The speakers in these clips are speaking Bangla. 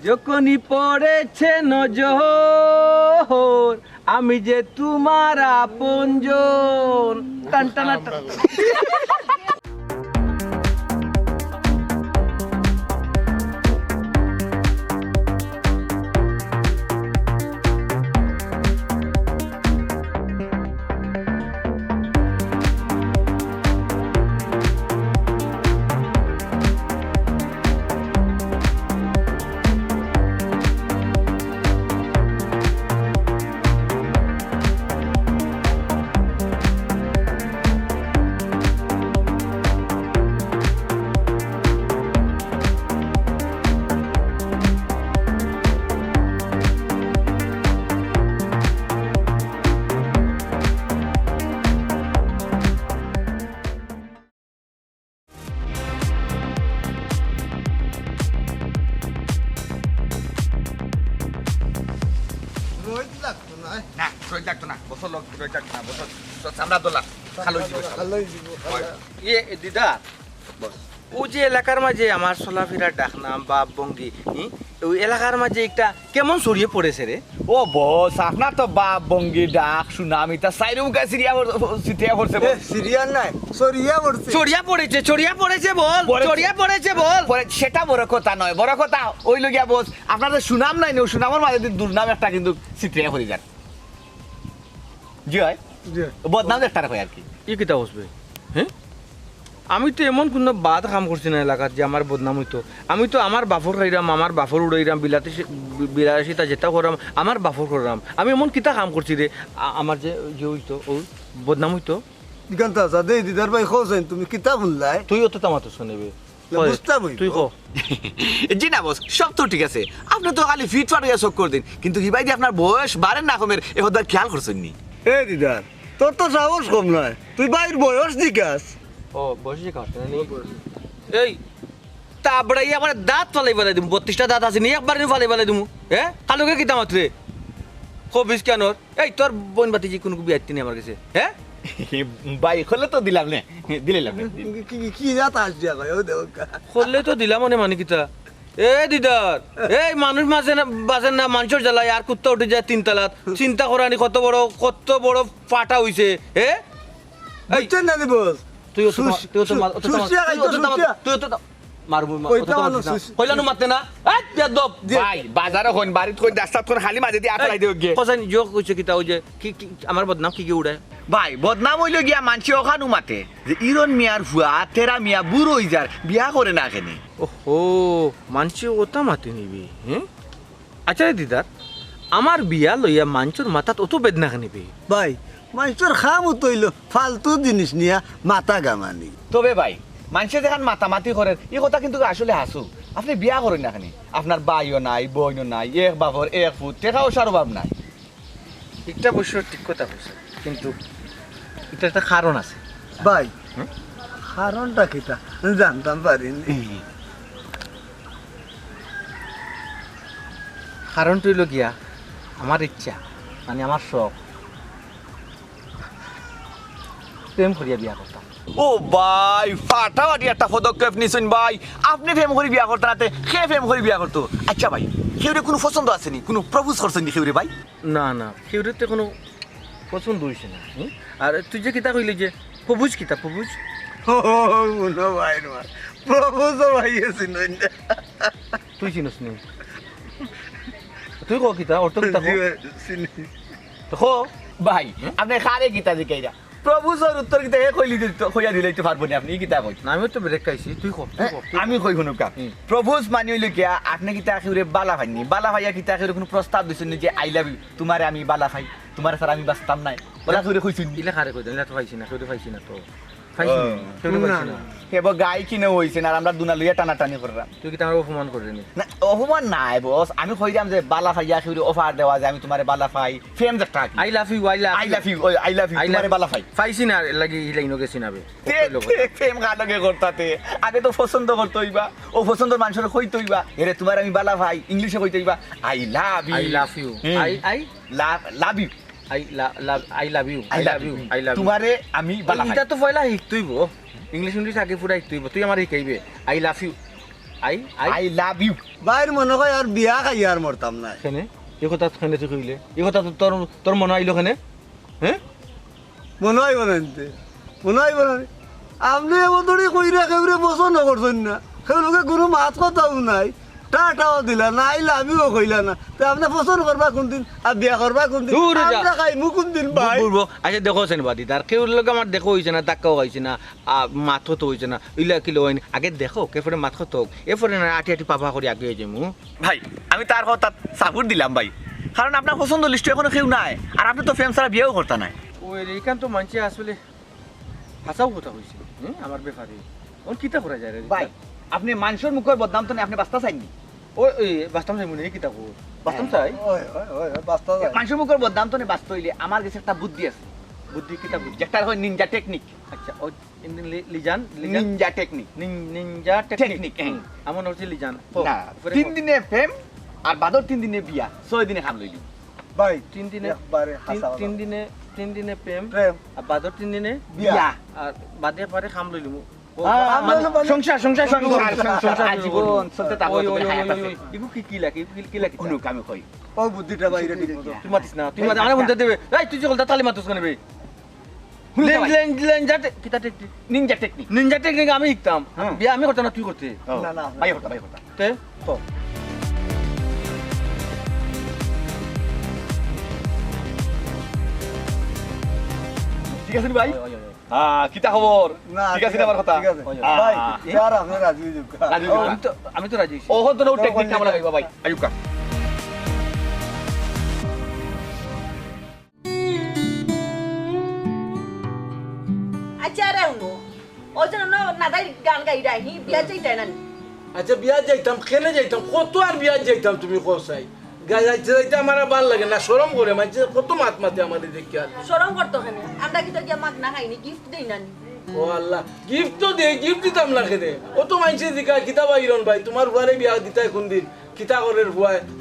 যখনই পড়েছে নজর আমি যে তোমার আপনজন টান টানা টান। না রোজ লাগতো না বছর লোক রোজ লাগতো না বছর চামড়া দোলা খালো ইয়ে দিদা ও যে এলাকার মাঝে আমার চলাফেরার ডাকনাম বা বঙ্গি ওই এলাকার মাঝে একটা কেমন ছড়িয়ে পড়েছে রে। ও বস আপনার তো বাপ বঙ্গি ডাক সুনামি তা সাইরুম কা সিরিয়া পড়ছে সিরিয়াল নাই সরিয়া পড়ছে ছড়িয়া পড়েছে বল ছড়িয়া পড়েছে বল সেটা বড় কথা নয় বড় কথা ওই লগিয়া বস আপনার তো সুনাম নাই নো সুনামের মাঝে দুর্নাম একটা কিন্তু সিরিয়া পড়ে যান জি হয় বদনাম একটা রাখো আর কি ই কিতা বসবে হ্যাঁ আমি তো এমন কোনো বাদ কাম করছি না এলাকার যে আমার বদনাম হইতো আমি তো আমার বাফর খাইরাম আমার বাফর উড়াইরাম বিলাসিতা যেটা করাম আমার বাফর করাম আমি এমন কিতা কাম করছি রে আমার যে হইতো ও বদনাম হইতো দিগান্তা আছে দে দিদার ভাই খোঁজেন তুমি কিতাব বললাই তুই অত তামাতো শুনেবে বুঝতাম তুই কো জি না বস সব তো ঠিক আছে আপনি তো খালি ফিট ফাট চক করে দিন কিন্তু কি ভাই যে আপনার বয়স বাড়েন না কমের এ হদার খেয়াল করছেন নি এ দিদার তোর তো সাহস কম নয় তুই বাইর বয়স দিকাস ও বসে কাটতে না এই তাবড়াই আমার দাঁত ফালাই ফেলাই দিমু 32টা দাঁত আছে নি একবার নি ফালাই ফেলাই দিমু হ্যাঁ কালুকে কিতা মাত্রে খবিস কেন এই তোর বোন বাতি যে কোনো বিয়াতি নেই আমার কাছে হ্যাঁ ভাই হলে তো দিলাম না দিলাম কি কি জাত আসছে কয় ও দেখ করলে তো দিলাম মানে কিতা এ দিদার এই মানুষ মাঝে না বাজেন না মানুষের জ্বালায় আর কুত্তা উঠে যায় 3 তলাত চিন্তা করানি কত বড় ফাটা হইছে হ্যাঁ বুঝছেন না বস তুই মারবো কইলানো মারতে না ভাই বাজারে হইন বাড়িত কই রাস্তাত কোন খালি মাঝে দিয়ে আটলাই দিও গে কসাই জোক কইছে কিতা ওই যে কি আমার বদনাম কি উড়ায় ভাই বদনাম হইলো গিয়া মানসি ওখানু মাতে যে ইরন মিয়ার ফুয়া তেরা মিয়া বুড়ো হই যার বিয়া করে না কেনে ওহো মানছি ওটা মাতি নিবি হ্যাঁ আচ্ছা রে দিদার আমার বিয়া লইয়া মানচুর মাথাত অত বেদনা নিবি ভাই মানুষের খাম তৈল ফালতু জিনিস নিয়া মাথা গামানি তবে ভাই মানুষে যেখান মাতামাতি করে এই কথা কিন্তু আসলে হাসু আপনি বিয়া করেন না কেনে আপনার ভাইও নাই বোনও নাই এক বাপর এক ফুট টেকাও সার অভাব নাই একটা অবশ্য ঠিক কথা বলছে কিন্তু এটা একটা কারণ আছে ভাই কারণটা কিটা জানতাম পারিনি কারণটা হইল গিয়া আমার ইচ্ছা মানে আমার শখ প্রেম করিয়া বিয়া করতাম ও ভাই ফাটাফাটি একটা পদক্ষেপ নিছেন ভাই আপনি প্রেম করে বিয়া করতে নাতে সে প্রেম করে বিয়া করতো আচ্ছা ভাই কেউরে কোনো পছন্দ আসেনি কোনো প্রপোজ করছেন নি কেউরে ভাই না কেউরিতে কোনো পছন্দ হইছে না আর তুই যে কিতা কইলি যে প্রভুজ কিতা প্রভুজ ও মনো ভাই নয় প্রভুজ ভাই আছেন তুই চিনস নি তুই কো কিতা ওর তো কিতা কো ভাই আপনি খারে গীতা দিকাইরা প্রভুজর উত্তর গীতা এ কইলি কইয়া দিলে তো পারবো না আপনি গীতা কই না আমি তো ব্রেক খাইছি তুই কো আমি কই শুনুক প্রভুজ মানি হইল কি আপনি গীতা আখিরে বালা ভাইনি বালা ভাইয়া গীতা আখিরে কোনো প্রস্তাব দিছেন যে আই লাভ ইউ তোমারে আমি বালা ভাই তোমার স্যার আমি বাস্তাম নাই ওরা কইরে কইছেন ইলা খারে কই দিলা তো পাইছি না কেউ পাইছি না তো পাইছি না হেব গাই কিনে হইছেন আর আমরা দুনা লইয়া টানাটানি করলাম তুই কি আমার অপমান করে নি না অপমান নাই বস আমি কইরাম যে বালা ভাইয়া আখিরে অফার দেওয়া যে আমি তোমারে বালা ভাই ফেম দেখটা আই লাভ ইউ তোমারে বালা ভাই পাইছি না লাগি লাইনো গেছি না বে ফেম গালকে করতাতে আগে তো পছন্দ করতে হইবা ও পছন্দের মানুষের কইতে হইবা এরে তোমার আমি বালা ভাই ইংলিশে কইতে হইবা I love you I love you I love you তোমারে আমি বালা ভাই এটা তো পয়লা শিখতইব ইংলিশ আগে পুরা শিখতইব তুই আমার শিখাইবে I love you I I I love you বাইর মনে হয় আর বিয়া খাই আর মরতাম না কেনে এই কথা কেনে তুই কইলে এই কথা তো তোর তোর মনে আইলো কেনে হ্যাঁ মনে হয় বলেনতে মনে হয় বলেন আপনি এমনি কইরা কেউরে পছন্দ করছেন না সেগুলোকে কোনো মাত কথাও নাই টাটাও দিলা না আইলা আমিও কইলা না তো আপনি পছন্দ করবা কোনদিন আর বিয়া করবা কোনদিন দূর যা। আমরা খাইমু কোনদিন ভাই বুঝবো আচ্ছা দেখো সেন বাদি তার কেউ লোক আমার দেখো হইছে না টাকাও হইছে না মাথো তো হইছে না ইলা কিলো হয়নি আগে দেখো কেফরে মাথো তো এরপরে না আটি আটি পাপা করে আগে হয়ে যাবো ভাই আমি তার কথা সাপোর্ট দিলাম ভাই কারণ আপনার পছন্দ লিস্ট এখনো কেউ নাই আর আপনি তো ফ্রেন্ড ছাড়া বিয়েও করতে নাই ওই এইখান তো মানছে আসলে হাসাও কথা হইছে আমার ব্যাপারে ওর কিতা করা যায় রে ভাই আপনি মানুষের মুখের বদনাম তো নেই, আপনি বাস্তা চাইনি ওই ওই বাস্তব চাই মনে কিতা কর বাস্তব চাই ওই ওই ওই বাস্তা যায় মানুষের মুখের বদনাম তো নেই, বাস্ত হইলে আমার কাছে একটা বুদ্ধি আছে, বুদ্ধি কিতা বুদ্ধি যেটা হয় নিনজা টেকনিক। আচ্ছা ওই legion Ninja technique Ninja technique, technique হ্যাঁ। আমার হচ্ছে লিজান না 3 দিনে প্রেম আর বাদর 3 দিনে বিয়া 6 দিনে খাম লইলি। ভাই 3 দিনে একবারে হাসা 3 দিনে প্রেম প্রেম আর বাদর 3 দিনে বিয়া আর বাদে পারে খাম লইলু সংসার সংসার সংসার জীবন চলতে থাকবো, ওই ওই তুমি ওই হায়াত আছে। ওই ইগু কি লাগে কি লাগে অনুক আমি কই ও বুদ্ধিটা বাইরে ঠিক মতো তুই মাতিস না তুই মাতিস আমরা বলতে দেবে এই তুই যে বলতা তালি মাতুস কেন বে শুনতে ভাই। লেঞ্জা কিতা technique Ninja technique. Ninja technique আমি শিখতাম হুম। বিয়া আমি করতাম না তুই করতে না, না। ভাই হতা ভাই হতা তে তো ঠিক আছে নি ভাই? হ্যাঁ কিতা খবর? না ঠিক আছে নি আমার কথা? ঠিক আছে হ্যাঁ। ভাই স্যার আপনি রাজি হয়ে যান রাজি হয়ে যান। আমি তো রাজি হইছি। ও হতো না টেকনিক কাম লাগাইবা ভাই আয়ুকা। আচ্ছা রে উনো ও যেন নাদাই গান গাই রাই হি বিয়া যাইতাই না আচ্ছা বিয়া যাইতাম কেনে যাইতাম কত আর বিয়া যাইতাম তুমি কোসাই যাইতে যাইতে আমার আর ভাল লাগে না শরম করে মাঝে কত মাত মাতে আমাদের দেখি আর শরম করতো কেন আমরা কি তো গিয়া মাগ না খাইনি গিফট দেই না ও আল্লাহ গিফট তো দে গিফট দিতাম না কেনে ও তো মাইছে দিকা কিতা বাইরন ভাই তোমার বুয়ারে বিয়া দিতাই কোন দিন কিতা করে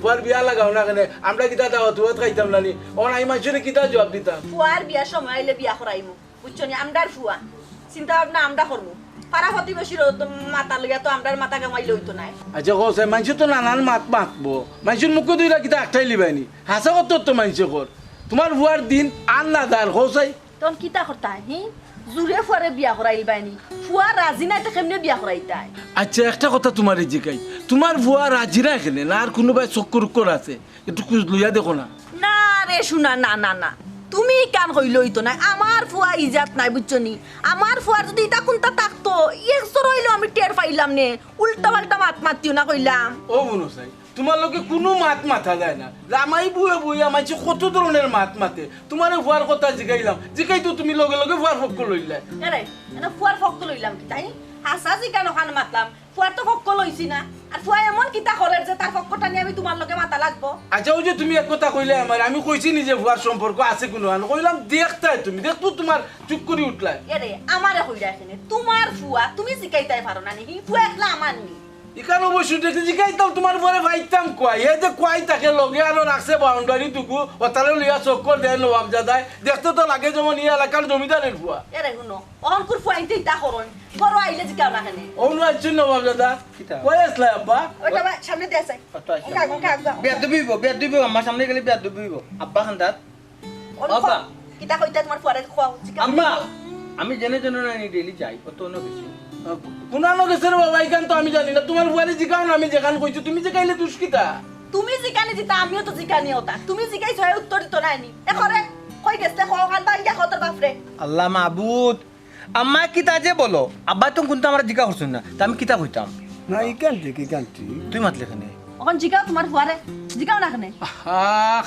বুয়ার বিয়া লাগাও না কেনে আমরা কিতা দাও তুই খাইতাম না নি ও নাই মাইছে কিতা জবাব দিতাম ফুয়ার বিয়া সময় আইলে বিয়া করাইমু বুঝছো নি আমরার ফুয়া চিন্তা ভাবনা আমরা করমু পাড়া প্রতিবেশীর মাথা লইয়া তো আমরার মাথা কামাইলে হইতো না আচ্ছা কোসাই মাইছে তো নানান মাত মাতবো মাইছের মুখে দুইটা কিতা একটাই লিবাইনি হাসা কত তো মাইছে কর তোমার বুয়ার দিন আর না দার কোসাই তখন কিতা করতা হি জুরে ফুয়ারে বিয়া করাইল বাইনি ফুয়া রাজি নাই তো কেমনে বিয়া করাইতাই আচ্ছা একটা কথা তোমার জিকাই তোমার বুয়া রাজি না এখানে না আর কোনো ভাই চক্কর উক্কর আছে একটু কুচ লইয়া দেখো না না রে শুনা না না না তুমি কান হইলই তো না আমার ফুয়া ইজাত নাই বুঝছো নি আমার ফুয়ার যদি এটা কোনটা থাকতো একশো রইলো আমি টের পাইলাম নে উল্টা পাল্টা মাত মাতিও না কইলাম ও মনো চাই তোমার লোকে কোনো মাত মাথা যায় না রামাই বুয়ে বুয়ে আমাইছে কত ধরনের মাত মাতে তোমার ভুয়ার কথা জিগাইলাম জিগাই তো তুমি লগে লগে ভুয়ার পক্ষ লইলা এরে এনে ফুয়ার ফক্ক লইলাম কি তাই হাসা জিকা নখান মাতলাম ফুয়ার তো ফক্ক লইছি না আর ফুয়া এমন কিতা করে যে তার ফক্কটা নিয়ে আমি তোমার লগে মাথা লাগবো আচ্ছা ওই যে তুমি এক কথা কইলে আমার আমি কইছি নিজে ভুয়ার সম্পর্ক আছে কোনো আন কইলাম দেখতাই তুমি দেখতো তোমার চুপ করে উঠলাই এরে আমারে কইরা এখানে তোমার ফুয়া তুমি জিকাইতাই পারো না নি ফুয়া একলা আমার নি ইকান অবশ্যই দেখতে জিগাইতাম তোমার পরে ভাইতাম কয় এ যে কয় তাকে লগে আরো রাখছে বাউন্ডারি টুকু ওতারে লইয়া চক্কর দেয় নবাব জাদায় দেখতে তো লাগে যেমন এই এলাকার জমিদারের ভুয়া এরে শুনো অহংকুর ফুয়া ইতে ইতা করন বড় আইলে জিকাও না এখানে অন্য আসছেন নবাব জাদা কিতা? কয় আসলাই আব্বা ওটা সামনে দিয়ে আছে বিয়া দুবিব আমার সামনে গেলে বিয়া দুবিব আব্বা খান্দাত আব্বা কিতা কইতা তোমার ফুয়ারে খোয়া জিকাও আম্মা আমি জেনে জেনে না ডেইলি যাই অত অন্য কিছু কোনানো গেছে রে বাবা এখান তো আমি জানি না তোমার বুয়ারে জিগাও না আমি যেখান কইছি তুমি যে কাইলে দুষ্কিতা তুমি জিকানি দিতা আমিও তো জিকানি ওটা তুমি জিকাইছ হয় উত্তর দিত না নি এখরে কই গেছে খোয়ান বা ইয়া খতর বাপরে আল্লাহ মাহবুদ আম্মা কিতা যে বলো আব্বা তো কিন্তু আমার জিজ্ঞা করছেন না তা আমি কিতা কইতাম না ইকান্তি তুই মাতলে এখানে এখন জিকাও তোমার ফুয়ারে জিকাও না কেনে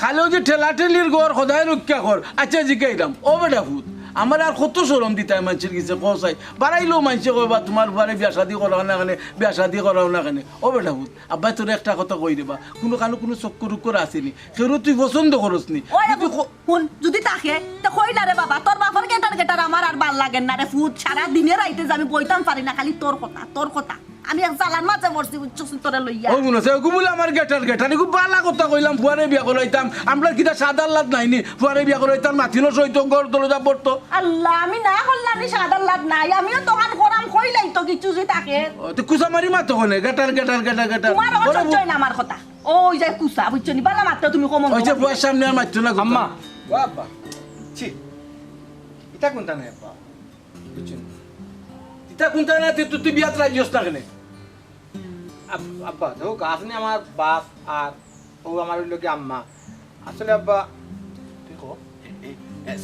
খালেও যে ঠেলা ঠেলির ঘর সদায় রক্ষা কর আচ্ছা জিগাইলাম ও বেটা ভূত আমার আর কত সরম দিতাই মানুষের কাছে কসাই বাড়াইলেও মানুষে কইবা তোমার বারে বিয়া শাদি করাও না কেনে বিয়া শাদি করাও না কেনে ও বেটা ভূত আব্বাই তোর একটা কথা কই দেবা কোনো কোনো চক্কর উক্কর আসেনি সেও তুই পছন্দ করস নি ওই হুন যদি তাকে তো কইলা রে বাবা তোর বাপর কেটার কেটার আমার আর ভাল লাগে না রে ফুট সারা দিনে রাইতে যে আমি বইতাম পারি না খালি তোর কথা আমি এক জালার মাঝে মরছি বুঝছস তোরা লইয়া ও মনে আছে গুবুল আমার গেটার খুব বালা কথা কইলাম ফুয়ারে বিয়া করাইতাম আমরা কিটা সাদার লাভ নাইনি ফুয়ারে বিয়া করাইতাম মাথিনো সইত ঘর দরজা পড়তো আল্লাহ আমি না করলাম আমি সাদার লাভ নাই আমিও দোকান করাম কইলাই তো কিছু যে থাকে তো কুসা মারি মাতো কোনে গেটার তোমার অসহ্য না আমার কথা ওই যে কুসা বুঝছো নি বালা মাত্র তুমি কমন ওই যে ফুয়ার সামনে আর মারতো না আম্মা বাবা ছি এটা কোনটা নাই আব্বা বুঝছেন ইতা কোনটা না তুই বিয়াত রাজিস না কেনে আব্বা দেখো আপনি আমার বাপ আর ও আমার লোকে আম্মা আসলে আব্বা তুই কো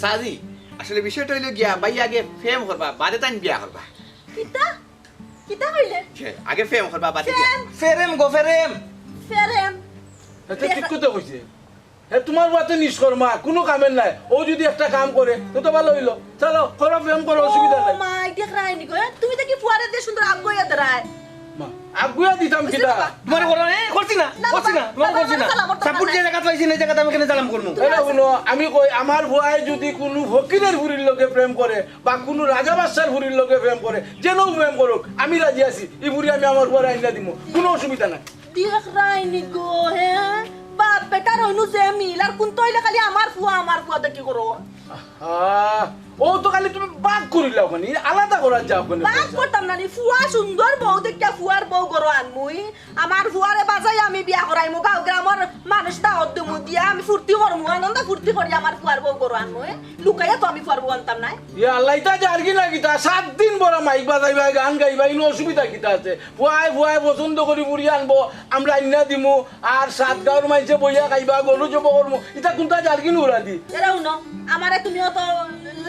সাজি আসলে বিষয়টা হইলো গিয়া ভাই আগে ফেম করবা বাদে তাই বিয়া করবা কিতা কিতা কইলে আগে ফেম করবা বাদে বিয়া ফেরেম গো ফেরেম ফেরেম এটা ঠিক কথা কইছে হে তোমার বাতে নিষ্কর্মা কোনো কামের নাই ও যদি একটা কাম করে তো ভালো হইলো চলো করো প্রেম করো অসুবিধা নাই মাই দেখ রাইনি গো তুমি দেখি ফুয়ারে দিয়ে সুন্দর আগুয়া দরায় মা আগুয়া দিতাম কিটা তোমার করো না করছি না করছি না তোমার করছি না সাপোর্ট যে জায়গা পাইছি না জায়গাতে আমি কেন জালাম করব এটা শুনো আমি কই আমার ভুয়ায় যদি কোনো ফকিরের ভুরির লগে প্রেম করে বা কোনো রাজা বাদশার ভুরির লগে প্রেম করে যেন প্রেম করুক আমি রাজি আছি এই ভুরি আমি আমার ভুয়ারে আইনা দিমু কোনো অসুবিধা নাই দেখ রাইনি গো হে বাপ বেটার হইনু যে মিল আর কোন তইলে খালি আমার ফুয়া দেখি করো ও তো খালি তুমি বাগ করিলা ওখানে আলাদা করার যাও ওখানে বাপ করতাম না নি ফুয়া সুন্দর বউ দেখিয়া ফুয়ার বউ করো আনমুই আমার ফুয়ারে বাজাই আমি বিয়া করাইমু গাঁও গ্রামের মানুষ দাওয়াত দিমু দিয়া আমি ফুর্তি করমু আনন্দ ফুর্তি করি আমার ফুয়ার বউ করো আনমুই লুকাইয়া তো আমি ফুয়ার বউ আনতাম নাই ইয়া আল্লাহ ইতা যার কি না কিতা 7 দিন বড় মাইক বাজাইবা গান গাইবা ইনো অসুবিধা কিতা আছে ফুয়ায় পছন্দ করি বুড়ি আনবো আমরা আইনা দিমু আর 7 গাঁর মাইছে বইয়া খাইবা গরু জব করমু ইতা কোনটা যার কি নুরা দি এরা উনো আমারে তুমিও তো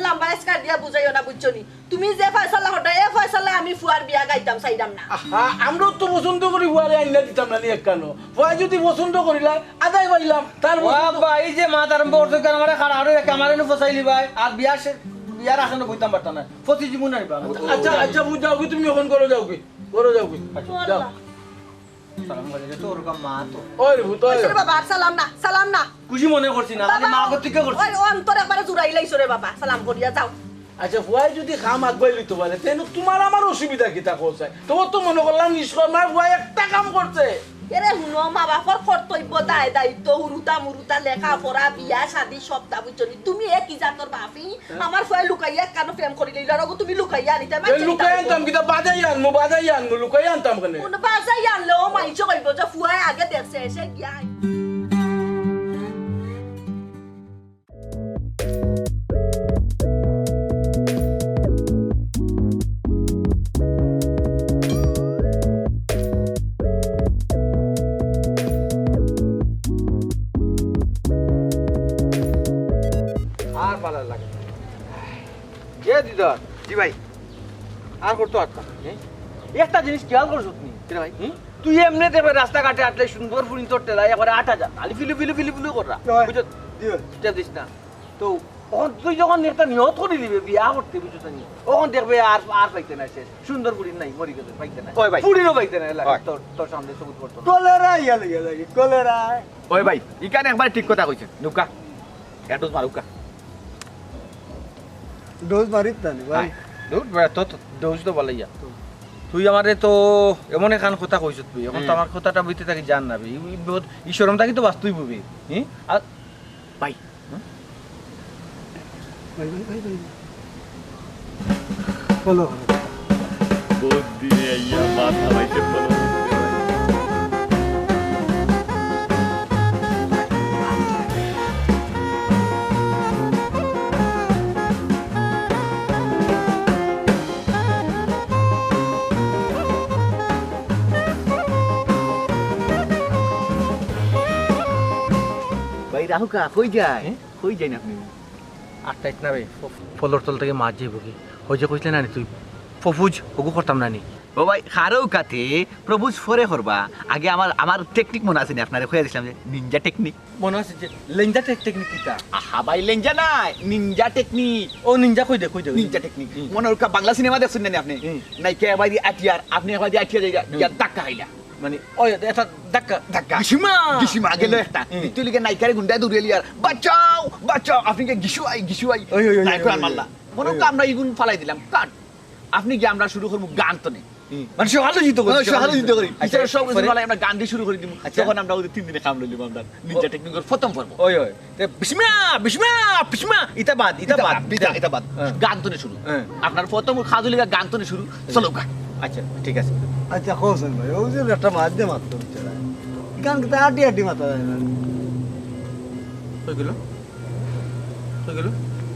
লম্বা স্কার দিয়া বুঝাইও না বুঝছো নি তুমি যে ফয়সালা হটা এ ফয়সালা আমি ফুয়ার বিয়া গাইতাম চাইতাম না আমরা তো পছন্দ করি ফুয়ারে আইনা দিতাম না এক কানো ফুয়া যদি পছন্দ করিলা আদায় পাইলাম তার বাবা এই যে মাত আরম্ভ করতে কারণ আমার খাড়া হয়ে ক্যামেরা নে ফসাইলি ভাই আর বিয়ার আসলে বইতাম পারতাম না ফসি জীবন আইবা আচ্ছা বুঝাও কি তুমি এখন করো যাও কি যাও সালাম করে তো ওরকম মা তো ওই ভূত ওই বাবা সালাম না খুশি মনে করছি না খালি মা কত থেকে করছি ওই অন্তর একবারে জুড়াই লাইছো রে বাবা সালাম করিয়া যাও আচ্ছা ফুয়াই যদি খাম আগবাই লইতে পারে তেন তোমার আমার অসুবিধা কি তা কোসায় তোমার তো মনে করলাম নিষ্কর্মার ফুয়াই একটা কাম করছে এরে হুনো মা বাপর কর্তব্য দায়িত্ব হুরুতা লেখা পড়া বিয়া শাদি সবটা বুঝছনি তুমি কি জাতর বাপি আমার ফুয়াই লুকাইয়া কেন প্রেম করি লইলা রগো তুমি লুকাইয়া আনিতে লুকাই আনতাম কিতা বাজাই আনবো লুকাই আনতাম কেন কোন বাজাই আনলেও মাইছো কইব যে ফুয়াই আগে দেখছে এসে গিয়া আর ভালো লাগে এ দিদার জি ভাই আর করতো আটকা একটা জিনিস খেয়াল করছো তুমি কেন ভাই তুই এমনি দেখবে রাস্তাঘাটে আটলে সুন্দর ফুল তোর টেলাই একবারে 8000 খালি ফিলু করা বুঝছো স্টেপ দিস না তো তখন তুই যখন একটা নিয়ত করে দিবে বিয়া করতে বুঝছো তো তখন দেখবে আর পাইতে না শেষ সুন্দর বুড়ি নাই মরি গেছে পাইতে না ওই ভাই। বুড়িরও পাইতে না হয়। তোর সামনে সবুজ করতো কলেরা ইয়া লাগে কলেরা ওই ভাই ইকানে একবার ঠিক কথা কইছেন নুকা এত মারুকা ডোজ মারিত না ভাই দূর বেড়া তো দোষ তো বলাই যা তুই আমারে তো এমন এখান কথা কইছ তুই এখন তো আমার কথাটা বইতে থাকি জান না ঈশ্বরম থাকি তো বাস্তবই বুঝবি আর ভাই ভাই বলো বুদ্ধি আইয়া মাথা ভাইতে বলো ভাই রাহুকা কই যায় কই যায় না আপনি আটটাইত না রে ফলর তল থেকে মাছ যাইব কি হয়ে যে কইছিলে না তুই ফফুজ ওগু করতাম না নি ও ভাই খারও কাতে প্রভুজ ফরে করবা আগে আমার টেকনিক মনে আছে নি আপনারে কইয়া দিছিলাম যে নিনজা টেকনিক মনে আছে যে লেঞ্জা টেকনিক কিটা আহা ভাই লেঞ্জা নাই নিনজা টেকনিক ও নিঞ্জা কই দে নিনজা টেকনিক মনে ওরকা বাংলা সিনেমা দেখছেন না আপনি নাই কে ভাই আটিয়ার আপনি একবার দিয়ে আটিয়া যাইয়া ইয়া ধাক্কা খাইলা মানে ওই এটা ধাক্কা ধাক্কা গিসিমা গেল একটা তুই লিগে নাইকারে গুন্ডা দৌড়ে লিয়ার বাঁচাও আপনি কে গিসু আই ওই, নাইকার মারলা মনে ওরকা আমরা ইগুন ফালাই দিলাম কাট আপনি কি আমরা শুরু করবো গান তো নেই মানে সকালে জিতো সকালে দিতে করি আচ্ছা সব কিছু পরে- বলে আমরা গান দিয়ে শুরু করে দিব আচ্ছা। তখন আমরা ওদের 3 দিনে কাম লইলাম আমরা নিনজা টেকনিকের প্রথম পর্ব ওই ওই বিস্মিয়া বিস্মিয়া বিস্মিয়া ইতা বাদ এটা বাদ হ্যাঁ। গান তো শুরু হ্যাঁ। আপনার প্রথম খাজুলিকা গান তো শুরু চলো গা আচ্ছা ঠিক আছে আচ্ছা কোসেন ভাই ও যে একটা মাধ্যম মাত্র গান কে আটি আটি মাথা যায় না হয়ে গেল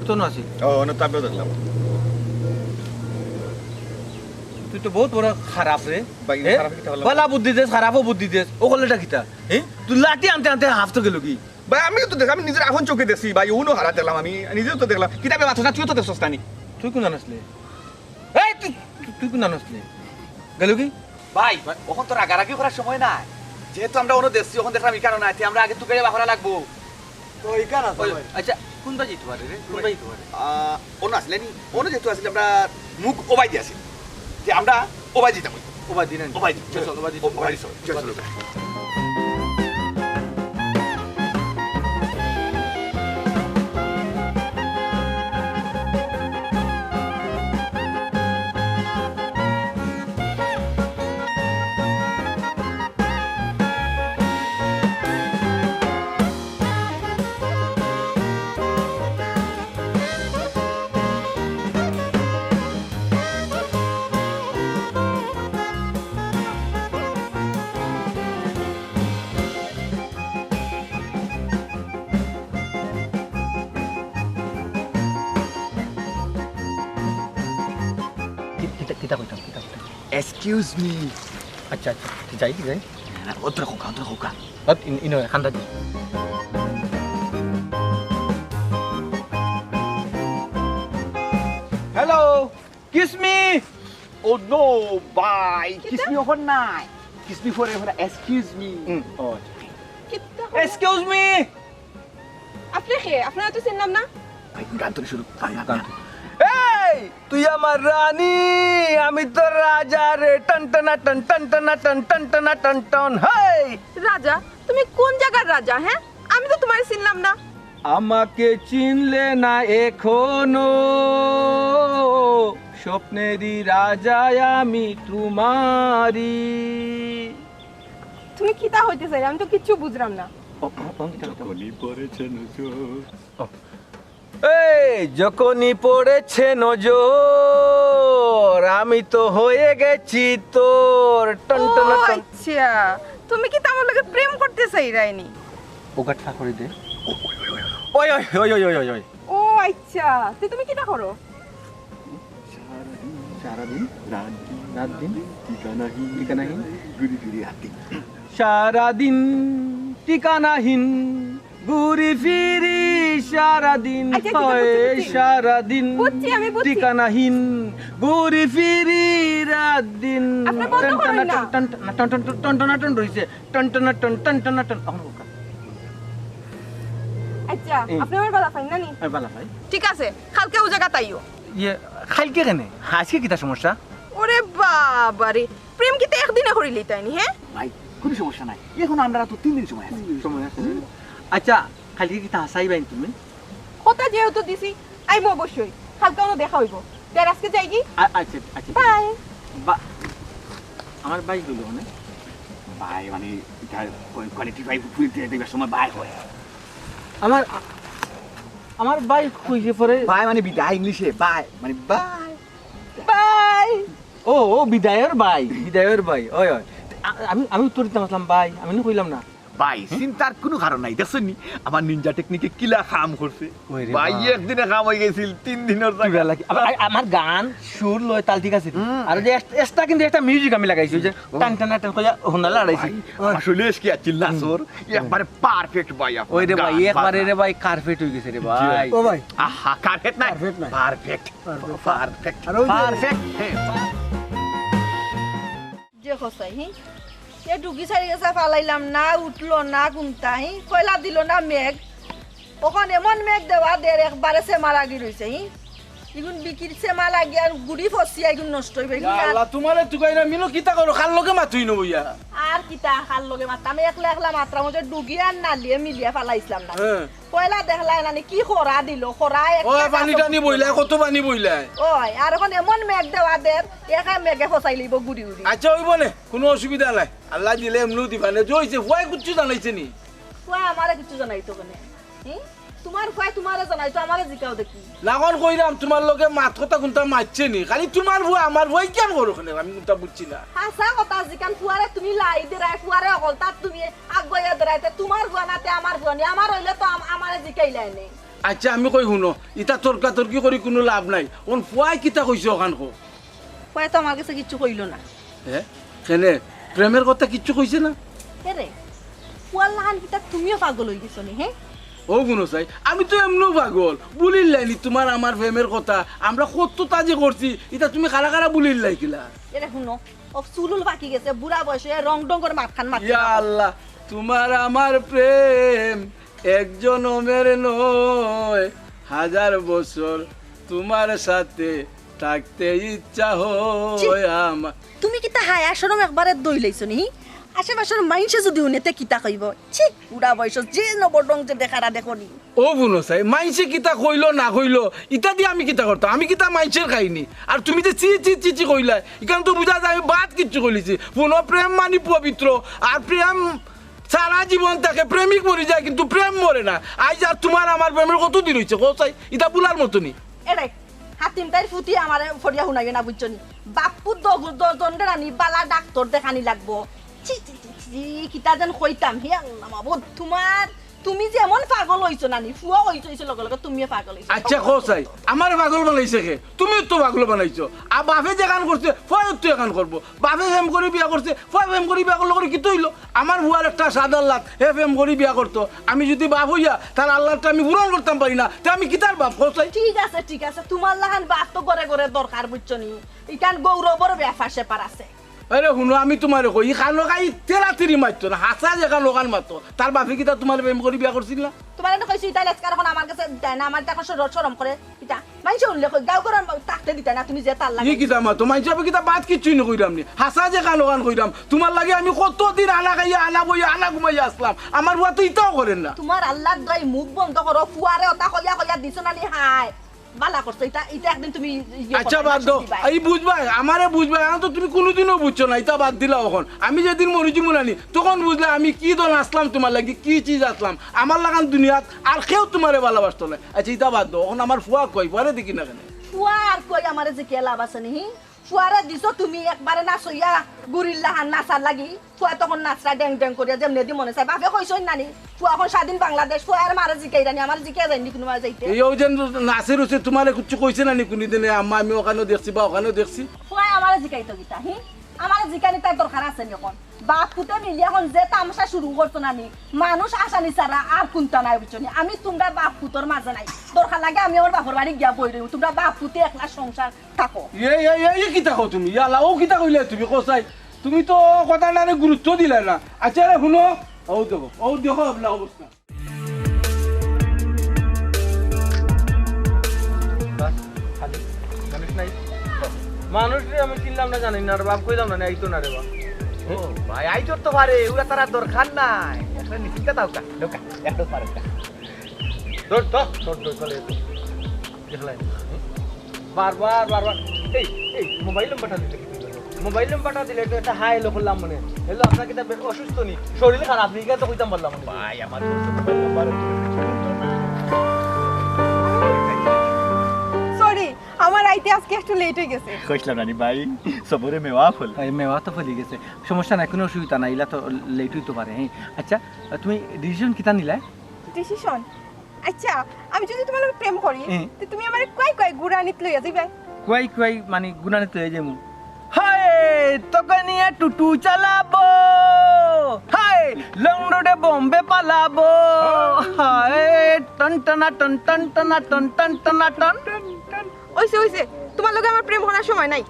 তো না আছি ও না তারপরে দেখলাম তুই তো বহুত বড় খারাপ রে ভাই, এ? খারাপ কিতা হলো? বালা বুদ্ধি দেস খারাপও বুদ্ধি দেস ও কলেটা কিতা হ্যাঁ তুই লাঠি আনতে আনতে হাফ তো গেল কি ভাই আমিও তো দেখলাম নিজের এখন চোখে দেখছি ভাই উনো হারা দেখলাম আমি নিজেও তো দেখলাম কিতাবে মাথা তুইও তো দেখছস নানি তুই কোন জানাসলে এই তুই কোন জানাসলে গেল কি ভাই ওখান তো রাগারাগি করার সময় নাই যেহেতু আমরা অন্য দেখছি ওখান দেখলাম এই কারণে আছে আমরা আগে তুই গাড়ি বাহরা লাগবো তো এই গান আছে ভাই আচ্ছা কোনটা জিততে পারে রে কোনটা জিততে পারে অন্য আসলে নি অন্য যেহেতু আসলে আমরা মুখ ওবাই দিয়ে আসি যে আমরা ওবাই দিতাম ও বাদ দিন ওবাই দিই চল ও বাদ দিন ওবাই চল কিতা কইতাম এক্সকিউজ মি আচ্ছা আচ্ছা যাই ওত্র খোকা ইনো খান্দা দি hello kiss me oh no bye kiss me ওখান নাই kiss me for ever excuse me ও কিত্তা এক্সকিউজ মি আপনি খে আপনারা তো চিনলাম না ভাই গান তো শুরু এই তুই আমার রানী আমি তো রাজা রে টন টনা টন টন টনা টন টন টনা টন টন হেই রাজা তুমি কোন জায়গার রাজা হ্যাঁ আমি তো তোমার চিনলাম না আমাকে চিনলে না এখনো স্বপ্নেরই রাজা আমি তোমারি তুমি কিতা হইতে চাই আমি তো কিচ্ছু বুঝলাম না এই যখনই পড়েছে নজর আমি তো হয়ে গেছি তোর টন ও টন টন আচ্ছা তুমি কি আমার লগে প্রেম করতে চাই রাইনি ওগাটটা করে দে ওই ওই ওই ওই ওই ওই ও আচ্ছা তো তুমি কিতা করো সারাদিন রাত দিন ঠিকানাহীন সারাদিন ঠিকানাহীন ঘুরি ফিরি সারাদিন আচ্ছা, আচ্ছা, হয় বুঝছি। সারাদিন বুঝছি, আমি বুঝছি। ঠিকানাহীন ঘুরি ফিরি রাত দিন আপনি বন্ধ করেন না। টন রইছে টন আচ্ছা আপনি আমার বাধা পাইন না নি আমি বালা ভাই ঠিক আছে কালকে ও জায়গা তাইও ইয়ে খাইলকে কেনে আজকে কিটা সমস্যা ওরে বাবা রে প্রেম কি তো একদিনে করিলি তাইনি হ্যাঁ ভাই কোনো সমস্যা নাই এখন আমরা তো 3 দিন সময় আছে সময় আছে আচ্ছা খাইলকে কিটা হাসাইবাইন তুমি কথা যেহেতু দিছি আইবো অবশ্যই কালকে ono দেখা হইব তার আজকে যাই কি আচ্ছা আচ্ছা বাই আমার বাইক হইল মানে ভাই মানে এটা কোয়ালিটি ভাই ফুল দিয়ে দেবার সময় ভাই হয় আমার বাইক কইছে পরে ভাই মানে বিদায় ইংলিশে ভাই মানে ভাই বাই ও বিদায়ের ভাই ওই আমি উত্তর দিতাম আসলাম ভাই আমি না কইলাম না ভাই চিন্তার কোনো কারণ নাই দেখছেন নি আমার নিনজা টেকনিকে কিলা কাম করছে ওই রে ভাই বাপ। একদিনে কাম হয়ে গেছিল 3 দিনের কি বেলা কি আমার গান সুর লয় তাল ঠিক আছে আর যে এক্সট্রা কিন্তু একটা মিউজিক আমি লাগাইছি ওই যে টান টান টান কইয়া হোনা লাগাইছি আসলে কি আছিল না সর একবারে পারফেক্ট ভাই আপনার ওই রে ভাই গান, একবারে বাজনা। রে ভাই কার্পেট হয়ে গেছে রে ভাই ও ভাই আহা পারফেক্ট না Perfect নাই। পারফেক্ট পারফেক্ট আর ওই যে- পারফেক্ট হ্যাঁ যে খসাই হি এ ডুগি ছাড়ি গেছে পালাইলাম না উঠলো না কোনটা হি কয়লা দিল না মেঘ ওখানে এমন মেঘ দেওয়া দের একবারে সে মারা গি রইছে হি এগুন বিকির সেমা লাগে আর গুড়ি ফসি এগুন নষ্ট হইবে ইয়া আল্লাহ তোমারে তুকাইরা মিনো কিতা করো খাল লগে মাতুই নব ইয়া আর কিতা হাল লগে মাত্রা আমি একলা একলা মাত্রা মধ্যে ডুগিয়া নালিয়ে মিলিয়ে ফালাইছিলাম না হ্যাঁ পয়লা দেখলাই না কি খরা দিল খরা ও পানি টানি বইলা কত পানি বইলা ওই আর এখন এমন মেঘ দেওয়া দের একা মেঘে ফসাই লইব গুড়ি গুড়ি আচ্ছা হইব নে কোনো অসুবিধা নাই আল্লাহ দিলে এমনিও দিবানে জইছে ফুয়াই কুচ্ছু জানাইছে নি ফুয়া আমারে কিছু জানাইতো কেনে তোমার ফুয়া তোমারে জানাইতো আমারে জিকাও দেখি লাগান কইরাম তোমার লগে মাত কথা কোনটা মারছে নি খালি তোমার ফুয়া আমার ফুয়াই কেন করো কেন আমি কোনটা বুঝছি না হাসা কথা জিকান ফুয়ারে তুমি লাই দেরাই ফুয়ারে অকল তাত তুমি আগবয়া দেরাইতে তোমার ফুয়া নাতে আমার ফুয়া নি আমার হইলে তো আমারে জিকাইলাই নেই আচ্ছা আমি কই শুনো ইটা তর্কা তর্কি করি কোনো লাভ নাই ওন ফুয়াই কিতা কইছে ওখান কো ফুয়া তো আমার কাছে কিছু কইলো না হ্যাঁ কেনে প্রেমের কথা কিচ্ছু কইছে না রে ফুয়ার লাহান কিতা তুমিও পাগল হই গেছো নি হ্যাঁ ও গুনো চাই আমি তো এমনও পাগল বুলির লাইনি তোমার আমার প্রেমের কথা আমরা কত তাজি করছি এটা তুমি কারা কারা বুলির লাইকিলা এরে শুনো ও চুলুল বাকি গেছে বুড়া বয়সে রং ডং করে মাথান মারছে ইয়া আল্লাহ তোমার আমার প্রেম একজনের নয় 1000 বছর তোমার সাথে থাকতে ইচ্ছা হয় আমার তুমি কিতা হায়া শরম একবারে দই লাইছো নি আশেপাশের মাইনসে যদি উনেতে কিতা কইব ছি বুড়া বয়স যে নবডং যে দেখারা দেখনি ও বুনো চাই মাইসে কিতা কইলো না কইলো ইটা দিয়ে আমি কিতা করতাম আমি কিতা মাইসের খাইনি আর তুমি যে চি চি চি চি কইলা এখান তো বুঝা যায় আমি বাদ কিচ্ছু কইলিছি পুনঃ প্রেম মানি পবিত্র আর প্রেম সারা জীবন থাকে প্রেমিক মরে যায় কিন্তু প্রেম মরে না আজ আর তোমার আমার প্রেমের কত দিন হইছে কোথায় ইটা বুলার মতনই এরে হাতিম তাই ফুটি আমারে ফড়িয়া শুনাইবে না বুঝছনি বাপু দন্ডে রানি বালা ডাক্তার দেখানি লাগবো ছি ছি ছি ছি কিতা যেন কইতাম হে আল্লাহ মাবুদ তোমার তুমি যেমন পাগল হইছো নানি ফুয়া হইছো লগে লগে তুমিও পাগল হইছো আচ্ছা কোথায় আমার পাগল বানাইছে কে তুমি তো পাগল বানাইছো আর বাপে যে গান করছে ফয় তো গান করবো বাপে ফেম করে বিয়া করছে ফয় ফেম করে বিয়া করলো করে কি তৈল আমার ভুয়ার একটা সাদা লাখ হে ফেম করে বিয়া করতো আমি যদি বাপ হইয়া তার আল্লাহটা আমি পূরণ করতাম পারি না তে আমি কি তার বাপ কোথায় ঠিক আছে তোমার লাহান বাপ তো করে করে দরকার বুঝছনি ইকান গৌরবর ব্যাপার সেপার আছে আরে শুনো আমি তোমার কই ই খানো খাই তেরা তিরি মারতো না হাসা জায়গা লোকান মারতো তার বাপে কি তা তোমার প্রেম করে বিয়া করছিল না তোমার না কইছি ইটা লেসকার এখন আমার কাছে দেয় না আমার এখন শরম করে ইটা মাইছে উল্লেখ কই গাও করে তাকতে দিতে না তুমি যে তার লাগে ই কিতা মা তোমার যাবে কিতা বাদ কিচ্ছুই না কইরাম নি হাসা জায়গা লোকান কইরাম তোমার লাগে আমি কতদিন আনা খাইয়া আনা বইয়া আনা ঘুমাইয়া আসলাম আমার বুয়া তো ইটাও করেন না তোমার আল্লাহ দয় মুখ বন্ধ করো ফুয়ারে ওটা কইয়া কইয়া দিছো না নি হাই বালা করছো এটা একদিন তুমি আচ্ছা বাদ দাও এই বুঝবা আমারে বুঝবা এখন তো তুমি কোনোদিনও বুঝছো না এটা বাদ দিলা এখন আমি যেদিন মরিজি মুনানি তখন বুঝলে আমি কি দল আসলাম তোমার লাগি কি চিজ আসলাম আমার লাগান দুনিয়াত আর কেউ তোমারে ভালোবাসতো না আচ্ছা এটা বাদ দাও এখন আমার ফুয়া কই পরে দেখি না কেন ফুয়া আর কই আমারে যে কে লাভ আছে নি ফুয়ারে দিছো তুমি একবারে নাচইয়া গুরিল্লা হান নাচার লাগি ফুয়া তখন নাচরা ড্যাং ড্যাং করিয়া যেমনে দি মনে চাই বাপে কইছই নানি ফুয়া এখন স্বাধীন বাংলাদেশ ফুয়া আর মারে জিকাই রানি আমার জিকে যায়নি কোনো মারে যাইতে এই যে নাচের হচ্ছে তোমারে কিছু কইছে না নি কোনদিনে আম্মা আমি ওখানেও দেখছি বা ওখানেও দেখছি ফুয়া আমারে জিকাই তো গিতা আমার জিকানি তার দরকার আছে নি এখন বাপ পুতে মিলি এখন যে তামসা শুরু করতো নানি মানুষ আসানি ছাড়া আর কোনটা নাই বুঝছনি আমি তোমরা বাপ পুতর মাঝে নাই দরকার লাগে আমি আমার বাপর বাড়ি গিয়া বই রইব তোমরা বাপ পুতে একলা সংসার থাকো এই কি থাকো তুমি ইয়ালা ও কিতা কইলে তুমি কোসাই তুমি তো কথা না গুরুত্ব দিলে না আচ্ছা রে শুনো ও দেখো আপনার অবস্থা মানুষ রে আমি চিনলাম না জানি না আর বাপ কইলাম না আইতো না রে বাপ ও ভাই আইতো তো পারে ওরা তার দরকার নাই একটা নিশ্চিন্তা দাও কা লোকা একটা পারে তোর চলে দেখলাই বারবার এই মোবাইল নাম্বারটা দিলে তো একটা হাই লোক করলাম মানে হলো আপনার কিতা অসুস্থ নি শরীর খারাপ নি তো কইতাম বললাম ভাই আমার মোবাইল নাম্বার সরি আমার আইতে আজকে একটু লেট হয়ে গেছে কইছিলাম নানি ভাই সবরে মেওয়া ফুল মেওয়া তো ফলি গেছে সমস্যা নাই কোনো অসুবিধা নাই ইলা তো লেট হইতে পারে হ্যাঁ আচ্ছা তুমি ডিসিশন কিতা নিলা ডিসিশন আচ্ছা আমি যদি তোমার লগে প্রেম করি তো তুমি আমারে কই গুড়ানিত লইয়া যাইবা কুয়াই মানে গুনানিত হয়ে যাবো হায় তোকে নিয়ে টুটু চালাবো হায় লং রোডে বম্বে পালাবো হায় টন টনা টন টন টনা টন টন টনা টন ওইছে তোমার লগে আমার প্রেম করার সময় নাই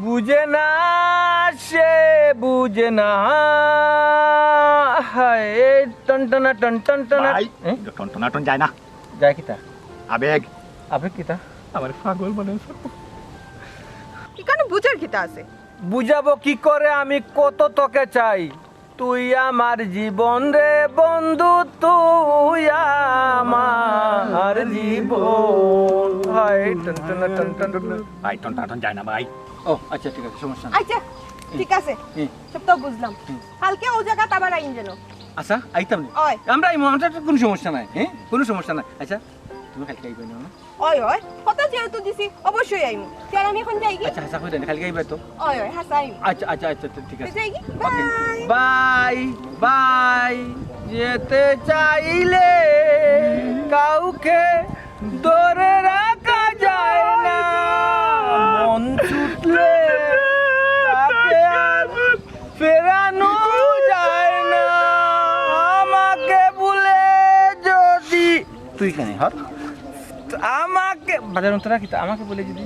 বুঝে না সে বুঝে না হায় টন টনা টন টন টনা ভাই টন টনা টন যায় না যায় কিতা আবেগ আপনি কিতা আমার পাগল বানাইছো এখানে বুঝার কিতা আছে বুঝাবো কি করে আমি কত তোকে চাই তুই আমার জীবন রে বন্ধু তুই আমার জীবন হাই টন টন টন টন টন। ভাই টন টাটন যায় না ভাই ও আচ্ছা ঠিক আছে সমস্যা নাই আচ্ছা ঠিক আছে হুম। সব তো বুঝলাম কালকে ও জায়গা আবার আইন যেন আচ্ছা আইতাম নি ওই আমরা এই মহানটা কোনো সমস্যা নাই হ্যাঁ কোনো সমস্যা নাই আচ্ছা তুমি কালকে আইবে না ওই ওই কথা যেহেতু দিছি অবশ্যই আইমু তাহলে আমি এখন যাই কি আচ্ছা আচ্ছা কইরা কালকে আইবে তো ওই ওই হাসা আইমু আচ্ছা আচ্ছা আচ্ছা ঠিক আছে যাই কি বাই বাই বাই যেতে চাইলে কাউকে ধরে রাখা যায় না মন ছুটলে তাকে আর ফেরানো যায় না আমাকে ভুলে যদি তুই কেন হর আমাকে বাজার অন্তরা কি আমাকে বলে যদি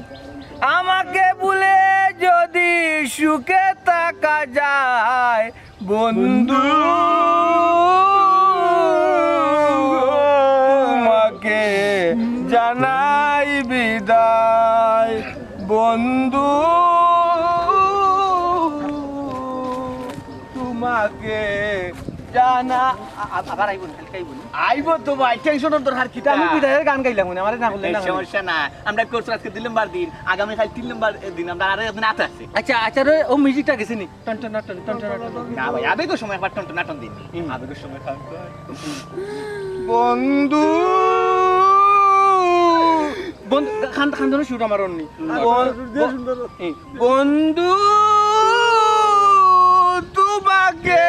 আমাকে ভুলে যদি সুখে থাকা যায় বন্ধু তোমাকে জানাই বিদায় বন্ধু তোমাকে জানা আবার আইবন কালকে আইবন আইবো তো ভাই টেনশনের দরকার কি আমি বিদায়ের গান গাইলাম না আমারে না বললে না সমস্যা না আমরা কোর্স আজকে 2 নম্বর দিন আগামী কাল 3 নম্বর দিন আমরা আরো একদিন আতে আছে আচ্ছা আচ্ছা রে ও মিউজিকটা গেছে নি টন টন টন টন টন টন না ভাই আবেগের সময় একবার টন নাটন দিন আবেগের সময় খান বন্ধু বন্ধু খান খান ধরে শুট আমার অন্য বন্ধু তোমাকে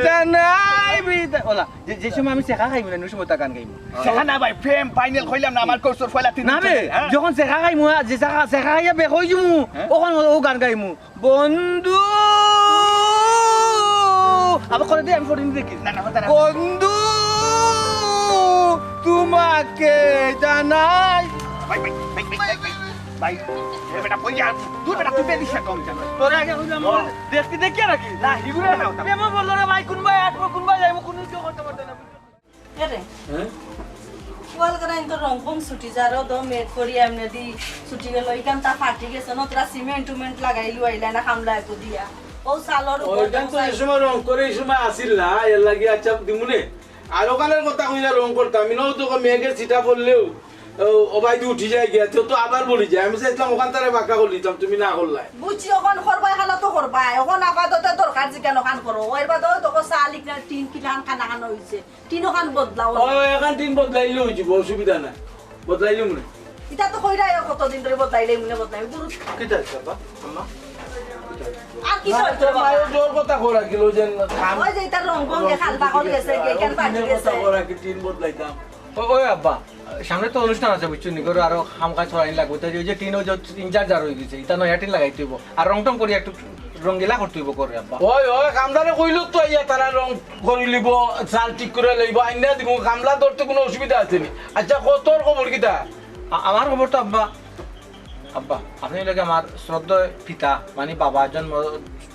জানাই বিদায় ওলা যে সময় আমি শেখা খাইব না ওই সময় তা গান গাইব সেখানে ভাই ফ্রেম ফাইনাল কইলাম না আমার কোর্সের ফয়লা 3 না বে যখন শেখা খাইমু যে শেখা খাইয়া বে কই জমু ওখান ও গান গাইমু বন্ধু আবার করে দে আমি ফরিন দেখি না না হতা না বন্ধু তোমাকে জানাই ভাই ভাই ভাই ভাই ভাই এ বেটা কই যা তুই বেটা তুই বেদিস কম জানো তোরে আগে হইলাম দেখতে দেখি রাখি না হিগুরে না প্রেম বললো রে ভাই কোনবা আসবো কোনবা যাইবো কোন কিছু করতে পারতে না এরে ওয়াল করাইন তো রংকং ছুটি যারো দ মেট করি এমনে দি ছুটি গেল ইকান তা ফাটি গেছে ন তোরা সিমেন্ট টুমেন্ট লাগাইলু আইলা না খামলা এত দিয়া ও সালর উপর ওইখান তো এই সময় রং করে এই সময় আসিল না এর লাগি আচ্ছা দিমুনে আর ওখানের কথা কইলা রং করতাম আমি নও তো মেঘের চিটা পড়লেও ওবাইদি উঠি যায় গিয়া তো আবার বলি যায় আমি চাইছিলাম ওখান তারে বাঁকা করলিতাম তুমি না করলাই বুঝছি ওখান করবাই খালা তো করবাই ওখান আপাতত দরকার জিকান ওখান করো ওর বাদ তোকে চালিক না টিন কিলান খানা খানা হইছে টিন ওখান বদলাও ও এখন দিন বদলাইলে হয়ে যাব অসুবিধা না বদলাইলে মনে এটা তো কইরাই কতদিন ধরে বদলাইলে মনে বদলাই গুরু কি তাই বাবা আম্মা আর কি করতে মায়ের জোর কথা করা কিলো যে ওই যে এটা রংকং কে খাল বাকল গেছে কেন ফাটি গেছে কথা করা কি টিন বদলাইতাম ওই আব্বা সামনে তো অনুষ্ঠান আছে বুঝছো নি করে আরো হামকা ছড়াইন লাগবে তো ওই যে টিন ওই যে 3-4 হয়ে গেছে এটা নয়া টিন লাগাইতে হইব আর রং টং করি একটু রঙ্গিলা করতে হইব করে আব্বা ওই ওই কামদারে কইলো তো ইয়া তারা রং করে লিব চাল ঠিক করে লইব আইনা দিব কামলা ধরতে কোনো অসুবিধা আছে নি আচ্ছা তোর খবর কিটা আমার খবর তো আব্বা আব্বা আপনি লাগে আমার শ্রদ্ধা পিতা মানে বাবা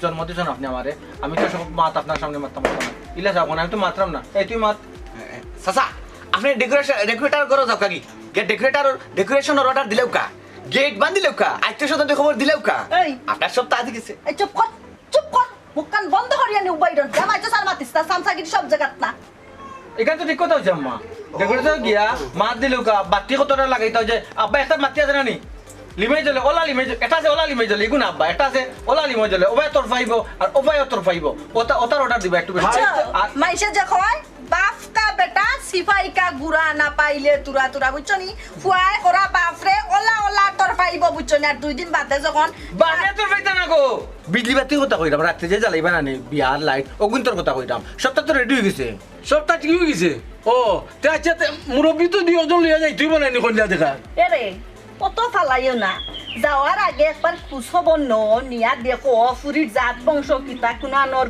জন্ম দিয়েছেন আপনি আমারে আমি তো সব মাত আপনার সামনে মারতাম না ইলা যাবো না আমি তো মাত্রাম না এই তুই মাত সাসা আপনি ডেকোরেটর করো যাও কাকি গেট ডেকোরেশন অর্ডার দিলেও কা গেট বান্ধিলেও কা আত্মীয় স্বজনদের খবর দিলেও কা এই আপনার সব তাড়াতাড়ি গেছে এই চুপ কর মুখকান বন্ধ করিয়া নি উবাইরন জামাই তো সার মাতিস তা সামসাগির সব জায়গাত না এখানে তো ঠিক কথা হচ্ছে আম্মা ডেকোরেশন গিয়া মাত দিলেও কা বাতি কতটা লাগাইতে যে আব্বা একটা মাতি আছে না নি লিমাই জ্বলে ওলা লিমাই এটা আছে ওলা লিমাই জ্বলে এগুন আব্বা এটা আছে ওলা লিমাই জ্বলে ওবাই তোর পাইব আর ওবাই তোর পাইব ওটার অর্ডার দিবা একটু বেশি আর মাইসে যে কয় বাপ কা বেটা সিপাই কা গুড়া না পাইলে তুরা তুরা বুঝছো নি ফুয়াই করা বাপরে ওলা তোর পাইব বুঝছো নি আর 2 দিন বাদে যখন বাপে তোর পাইতা না গো বিজলি বাতি কথা কইরাম রাতে যে জ্বালাইবা না নি বিয়ার লাইট অগুন তোর কথা কইরাম সবটা তো রেডি হয়ে গেছে সবটা ঠিক হয়ে গেছে ও তে আচ্ছা মুরব্বী তো দুই ওজন লইয়া যাই তুই বানাইনি কন্যা দেখা এরে কত ফালাইও না যাওয়ার আগে একবার খুশ খবর ন নিয়া দেখো ফুরির জাত বংশ কিতা কোনা নর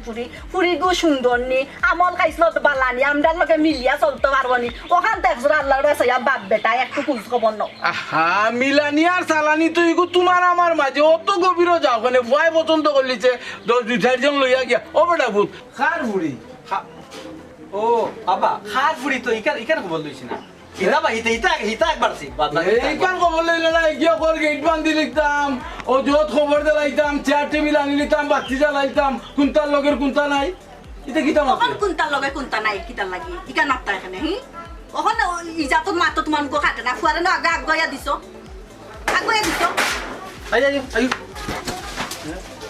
ফুরি গো সুন্দর নি আমল খাইছিল তো বালানি আমরার লগে মিলিয়া চলতে পারবো নি ওখান দেখছো আল্লাহর বাসাইয়া বাপ বেটা একটু খুশ খবর ন আহা মিলানি আর সালানি তো এগো তোমার আমার মাঝে অত গভীর যাও ওখানে ভয় পছন্দ করলিছে 10-2 জন লইয়া গিয়া ও বেটা ভূত খার বুড়ি ও আব্বা খার ফুড়ি তো ইকার খবর লইছি না হিতা ভাই হিতা একবার সি এই কান খবর লইলে না গিয়ে কর গেট বান্ধি লিখতাম ও যত খবর দিলাইতাম চেয়ার টেবিল আনি লিতাম বাতি জ্বালাইতাম কোনটার লগের কোনটা নাই এটা কিতা তখন মাত্র কোনটার লগে কোনটা নাই কিতার লাগি ইকা নাপতা এখানে হি ওখানে ইজাতত মাত্র তোমাকে খাটে না ফুয়ারে না আগে আগয়া দিছো আই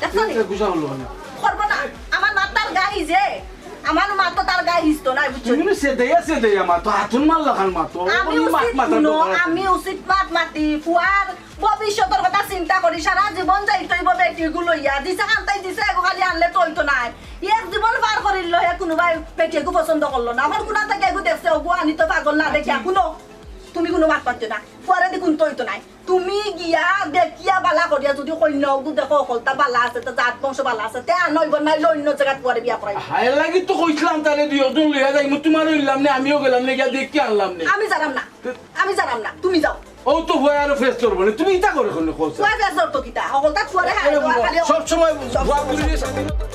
দেখছো নি গুছা হলো না করবো না আমার মাতার গাই যে আমার মাতো তার গাই হিসতো না বুঝছো তুমি সে দেয়া মা তো হাতুন মার লাখান মা তো আমি উচিত মাত মাতি ফুয়ার ভবিষ্যতের কথা চিন্তা করি সারা জীবন যাইতই বেটিগুলো ইয়া দিছে কান্তাই দিছে এগো খালি আনলে তো হইতো নাই এক জীবন পার করিল হে কোনোবাই বেটিকে পছন্দ করলো না আমার কোনা থেকে এগো দেখছে ওগো আনি তো পাগল না দেখিয়া কোনো তুমি কোনো মাত পাচ্ছ না ফুয়ারে দেখুন তো হইতো নাই তুমি গিয়া দেখিয়া বালা করিয়া যদি কইন দেখো অকলতা বালা আছে তো জাত বংশ বালা আছে তে নইব নাই অন্য জায়গাত ফুয়ারে বিয়া করাই হায় লাগি তো কইছিলাম তারে দিও তুমি লইয়া যাই তোমার হইলাম না আমিও গেলাম না গিয়া দেখি আনলাম না আমি জানাম না তুমি যাও ও তো ভয় আর ফেস করবো না তুমি ইটা করে কোন কোস ফুয়া ফেসর তো কিতা অকলতা ফুয়ারে খালি সব সময় ভয় পুলিশ স্বাধীনতা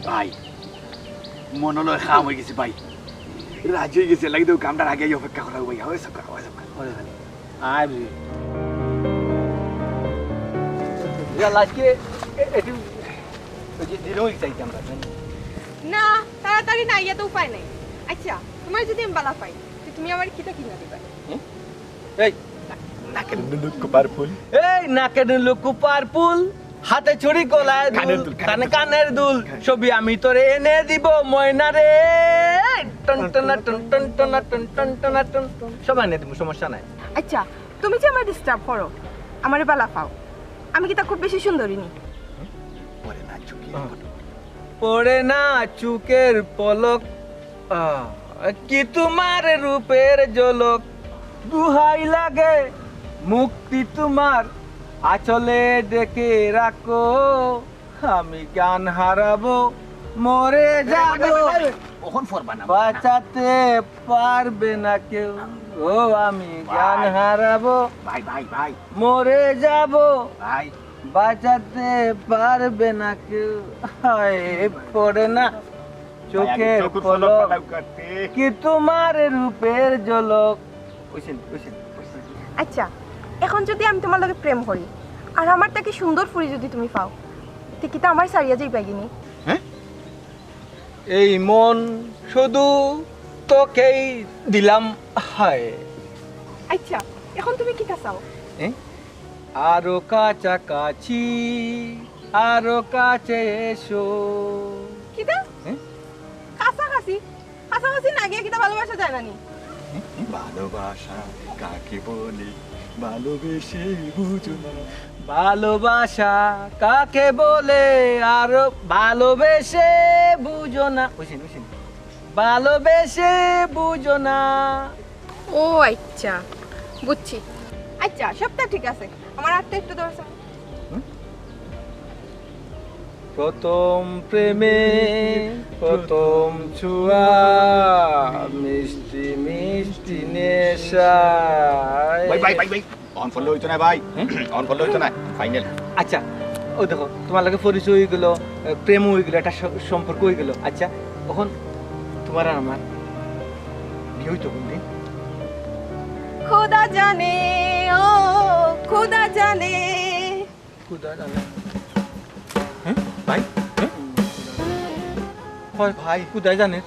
ভাই মনলয় খাম হয়ে গেছে ভাই রাজি হয়ে গেছে লাগি তো কামটার আগে অপেক্ষা করা ভাই হয় সব আরে আজকে একটু দিনও চাইতাম না তাড়াতাড়ি না ইয়া তো উপায় নাই আচ্ছা তোমার যদি আমি বালা পাই তো তুমি আমার কিটা কিনা দিবা এই নাকের দুধ কুপার ফুল এই নাকের লুকু পারপুল হাতে ছুরি গলায় কানের দুল দুল, কানে কানের দুল ছবি আমি তোরে এনে দিব ময়না রে টন টন টন টন টন টন টন টন টন টন সব এনে দিব সমস্যা নাই আচ্ছা তুমি যে আমার ডিস্টার্ব করো আমারে বালা পাও আমি কি তা খুব বেশি সুন্দরী নি পরে না চুকি পড়ে না চুকের পলক কি তোমার রূপের ঝলক দুহাই লাগে মুক্তি তোমার আচলে ডেকে রাখো আমি জ্ঞান হারাবো মরে যাবো কখন ফরবা না বাঁচাতে পারবে না কেউ ও আমি জ্ঞান হারাবো ভাই ভাই ভাই মরে যাবো ভাই বাঁচাতে পারবে না কেউ হায় পড়ে না চোখের পলক কি তোমার রূপের ঝলক আচ্ছা এখন যদি আমি তোমার লগে প্রেম করি আর আমার তাকে সুন্দর ফুরি যদি তুমি পাও তে কি তা আমার সারিয়া যাই পাইগিনি এই মন শুধু তোকেই দিলাম হায় আচ্ছা এখন তুমি কি তা চাও আরো কাছাকাছি আরো কাছে এসো কি তা কাছাকাছি কাছাকাছি না গিয়ে কি তা ভালোবাসা যায় না নি ভালোবাসা কাকে বলে ভালোবেসে বুঝো না ভালোবাসা কাকে বলে আরো ভালোবেসে বুঝো না ভালোবেসে বুঝো না ও আচ্ছা বুঝছি আচ্ছা সবটা ঠিক আছে আমার হাতটা একটু দরকার প্রথম প্রেমে প্রথম ছোঁয়া মিষ্টি মিষ্টি নেশা ভাই ভাই ভাই ভাই অন ফলো হইতো না ভাই অন ফলো হইতো না ফাইনাল আচ্ছা ও দেখো তোমার লাগে পরিচয় হয়ে গেল প্রেম হয়ে গেল একটা সম্পর্ক হয়ে গেল আচ্ছা এখন তোমার আর আমার বিয়ে হইতো কোনদিন খোদা জানে ও খোদা জানে খুদা জানে হ্যাঁ ভাই হয় ভাই খুদাই জানে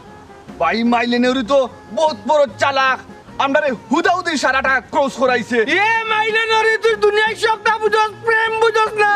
ভাই মাইলে নেউরি তো বহুত বড় চালাক আমরা হুদাউদি সারাটা ক্রস করাইছে এ মাইলে নরে তুই দুনিয়ায় সবটা বুঝস প্রেম বুঝস না